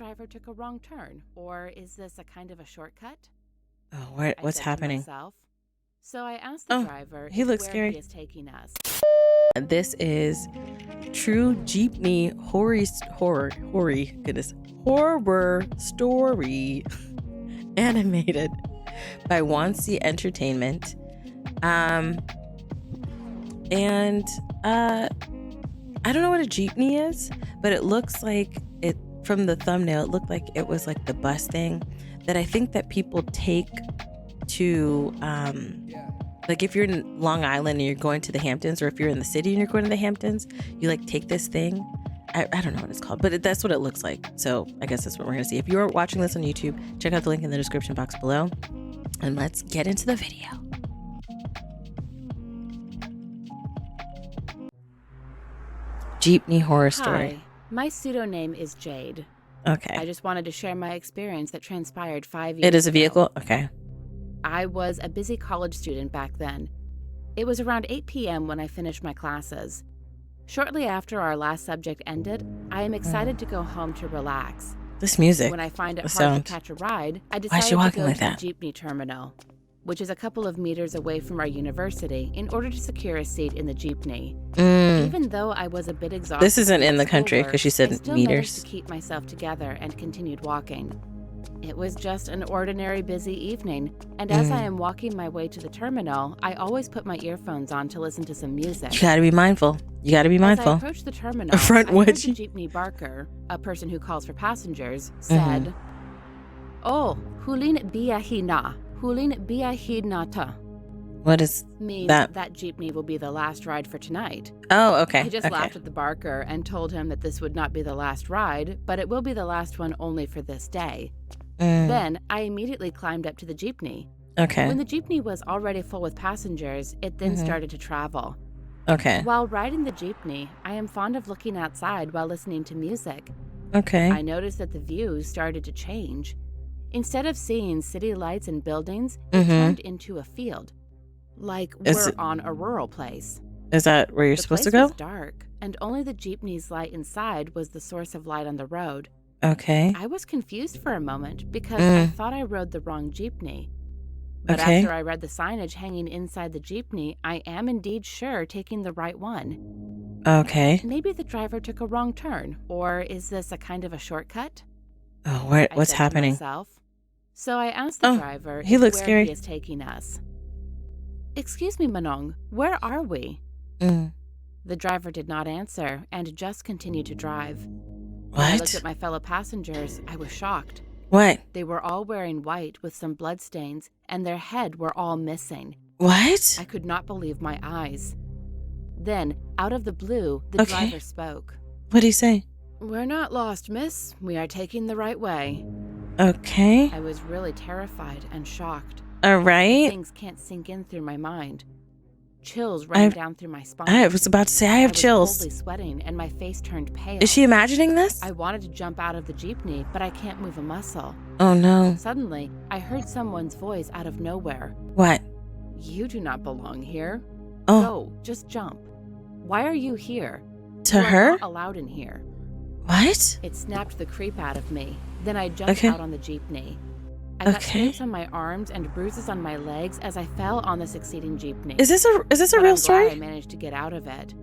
driver took a wrong turn, or is this a kind of a shortcut? Oh, what's happening? Myself. So I asked the driver he looks where scary. he is taking us. This is true Jeepney horror story animated by Wansee Entertainment. And I don't know what a jeepney is, but it looks like it from the thumbnail. It looked like it was like the bus thing that I think that people take to like if you're in Long Island and you're going to the Hamptons, or if you're in the city and you're going to the Hamptons, you like take this thing. I don't know what it's called, but that's what it looks like. So I guess that's what we're gonna see. If you're watching this on YouTube, check out the link in the description box below, and let's get into the video. Jeepney horror story. Hi, my pseudonym is Jade. Okay. I just wanted to share my experience that transpired 5 years ago. It is a vehicle? Okay. I was a busy college student back then. It was around 8 p.m. when I finished my classes. Shortly after our last subject ended, I am excited to go home to relax. This music. When I find it hard sound. to catch a ride, I Why is decided she to walking go like to that? the Jeepney terminal, which is a couple of meters away from our university, in order to secure a seat in the Jeepney. Even though I was a bit exhausted, This isn't in the country schoolwork, because she I said still managed meters. to keep myself together and continued walking. It was just an ordinary busy evening, and as I am walking my way to the terminal, I always put my earphones on to listen to some music. You gotta be mindful. You gotta be As I mindful. approached the terminal, A front I heard the wedgie. jeepney barker, a person who calls for passengers, said, "Oh, hulin biyahi ta." What is Means that? that jeepney will be the last ride for tonight. Oh, okay. I just okay. laughed at the barker and told him that this would not be the last ride, but it will be the last one only for this day. Then I immediately climbed up to the jeepney. Okay. When the jeepney was already full with passengers, it then started to travel. Okay. While riding the jeepney, I am fond of looking outside while listening to music. Okay. I noticed that the views started to change. Instead of seeing city lights and buildings, it turned into a field. Like we're on a rural place. Is that where you're supposed to go? The place was dark, and only the jeepney's light inside was the source of light on the road. Okay. I was confused for a moment because I thought I rode the wrong jeepney. But Okay. after I read the signage hanging inside the jeepney, I am indeed sure taking the right one. Okay. Maybe the driver took a wrong turn, or is this a kind of a shortcut? Oh, I what's said to happening? myself. So I asked the driver he looks where scary. he is taking us. "Excuse me, Manong, where are we?" The driver did not answer and just continued to drive. When I looked What? at my fellow passengers, I was shocked. What? They were all wearing white with some bloodstains, and their head were all missing. What? I could not believe my eyes. Then, out of the blue, the driver spoke. What'd he say? "We're not lost, miss. We are taking the right way." Okay. I was really terrified and shocked. All right. Things can't sink in through my mind. Chills ran down through my spine. I was about to say I have was chills. coldly sweating, and my face turned pale. Is she imagining this? I wanted to jump out of the jeepney, but I can't move a muscle. Oh no. Suddenly, I heard someone's voice out of nowhere. What? "You do not belong here. Oh. Go, just jump. Why are you here? To You are her? not allowed in here." What? It snapped the creep out of me. Then I jumped out on the jeepney. I got scrapes on my arms and bruises on my legs as I fell on the succeeding jeepney. Is this a But real I'm glad story? I managed to get out of it.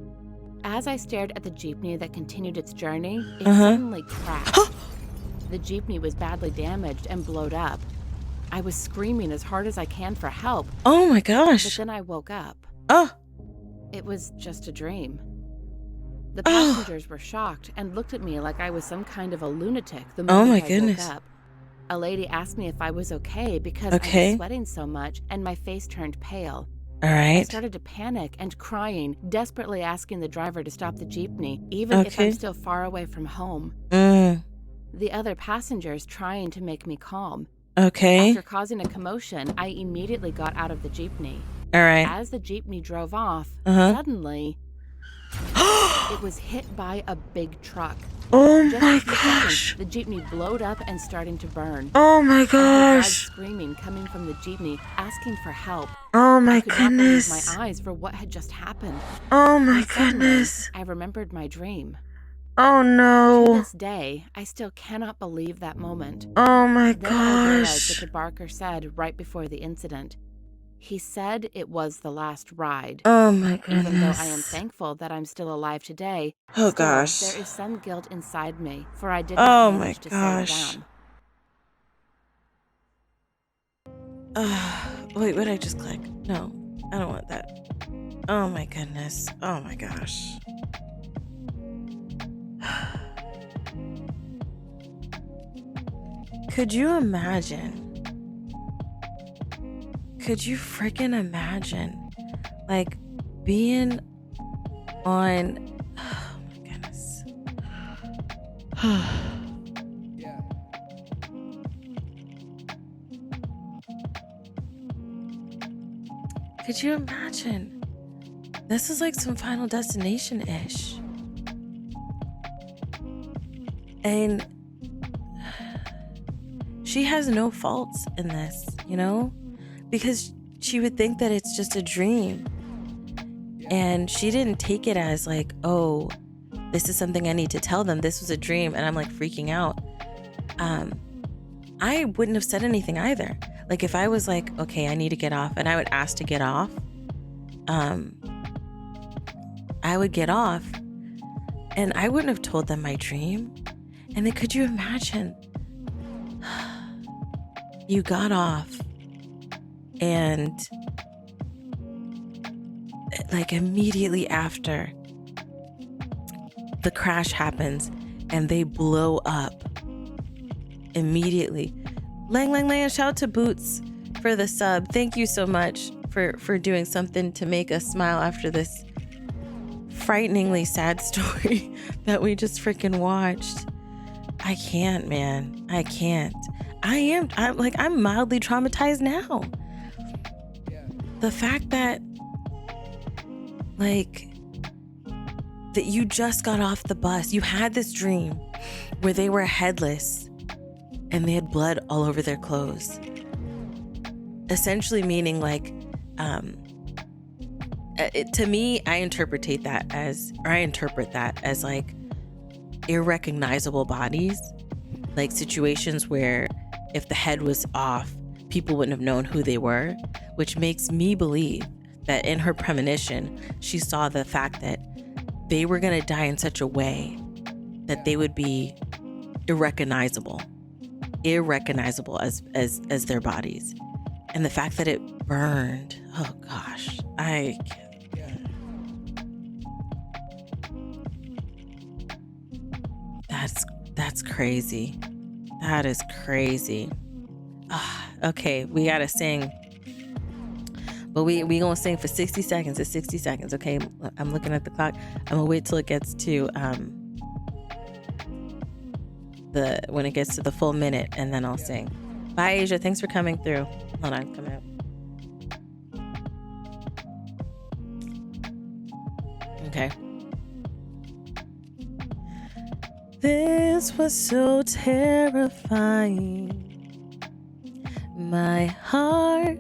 As I stared at the jeepney that continued its journey, it suddenly crashed. The jeepney was badly damaged and blowed up. I was screaming as hard as I can for help, Oh my but gosh. then I woke up. Oh. It was just a dream. The passengers were shocked and looked at me like I was some kind of a lunatic the moment my I goodness. woke up. A lady asked me if I was okay because I was sweating so much and my face turned pale. All I right. started to panic and crying, desperately asking the driver to stop the jeepney, even if I'm still far away from home. The other passengers trying to make me calm. Okay. After causing a commotion, I immediately got out of the jeepney. All right. As the jeepney drove off, suddenly, it was hit by a big truck. Oh Just my a few gosh. seconds, the jeepney blowed up and starting to burn. Oh my I heard loud gosh. screaming coming from the jeepney, asking for help. Oh my I could not believe goodness. my eyes for what had just happened. Oh my And suddenly, goodness. I remembered my dream. Oh To no. this day, I still cannot believe that moment. Oh my Then I realized gosh. what DeBarker said right before the incident. He said it was the last ride. Oh my Even though I am goodness. thankful that I'm still alive today, Oh still, gosh. there is some guilt inside me, for I did not Oh my manage to save gosh. them. Wait, what did I just click? No, I don't want that. Oh my goodness. Oh my gosh. Could you imagine? Could you freaking imagine? Like being on. Oh my goodness. Could you imagine? This is like some Final Destination-ish. And she has no faults in this, you know? Because she would think that it's just a dream. And she didn't take it as like, oh, this is something I need to tell them. This was a dream. And I'm like freaking out. I wouldn't have said anything either. Like if I was like, okay, I need to get off, and I would ask to get off, I would get off and I wouldn't have told them my dream. And then could you imagine? You got off and like immediately after the crash happens and they blow up immediately. Lang, shout out to Boots for the sub. Thank you so much for doing something to make us smile after this frighteningly sad story that we just freaking watched. I can't, man. I can't. I'm mildly traumatized now. The fact that that you just got off the bus, you had this dream where they were headless and they had blood all over their clothes. Essentially meaning to me, I interpret that as like irrecognizable bodies, like situations where if the head was off, people wouldn't have known who they were, which makes me believe that in her premonition, she saw the fact that they were going to die in such a way that they would be irrecognizable as their bodies. And the fact that it burned, oh gosh, that's crazy. That is crazy. Okay, we gotta sing. But we gonna sing for 60 seconds. It's 60 seconds, okay? I'm looking at the clock. I'm gonna wait till it gets to when it gets to the full minute, and then I'll sing. Bye, Asia. Thanks for coming through. Hold on, coming up. Okay. This was so terrifying. My heart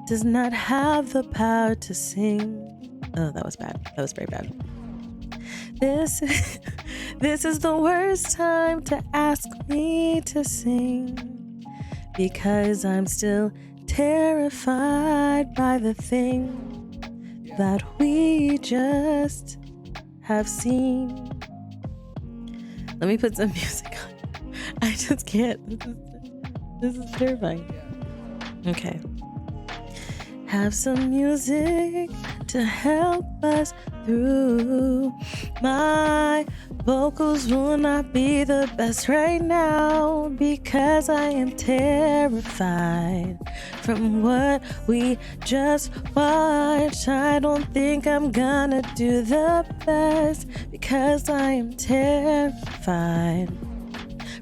does not have the power to sing. Oh, that was bad. That was very bad. This is the worst time to ask me to sing, because I'm still terrified by the thing that we just have seen. Let me put some music on. I just can't. This is terrifying. Okay. Have some music to help us through. My vocals will not be the best right now, because I am terrified from what we just watched. I don't think I'm gonna do the best, because I am terrified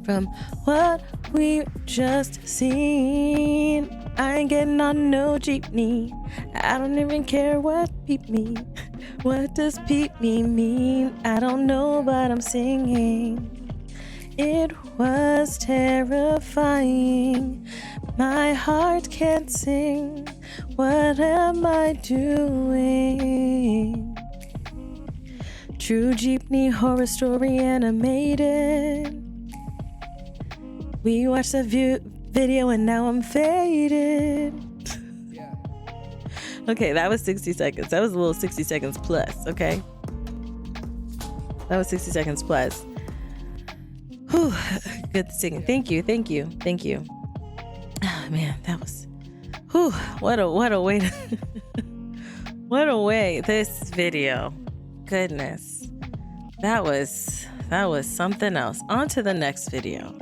from what we just seen. I ain't getting on no Jeepney. I don't even care what peep me. What does peep me mean? I don't know, but I'm singing. It was terrifying. My heart can't sing. What am I doing? True Jeepney horror story animated. We watched the video and now I'm faded. Okay, that was 60 seconds. That was a little 60 seconds plus, okay? That was 60 seconds plus. Whew, good singing. Thank you. Oh, man, that was... Whew, what a way to... What a way. This video. Goodness. That was something else. On to the next video.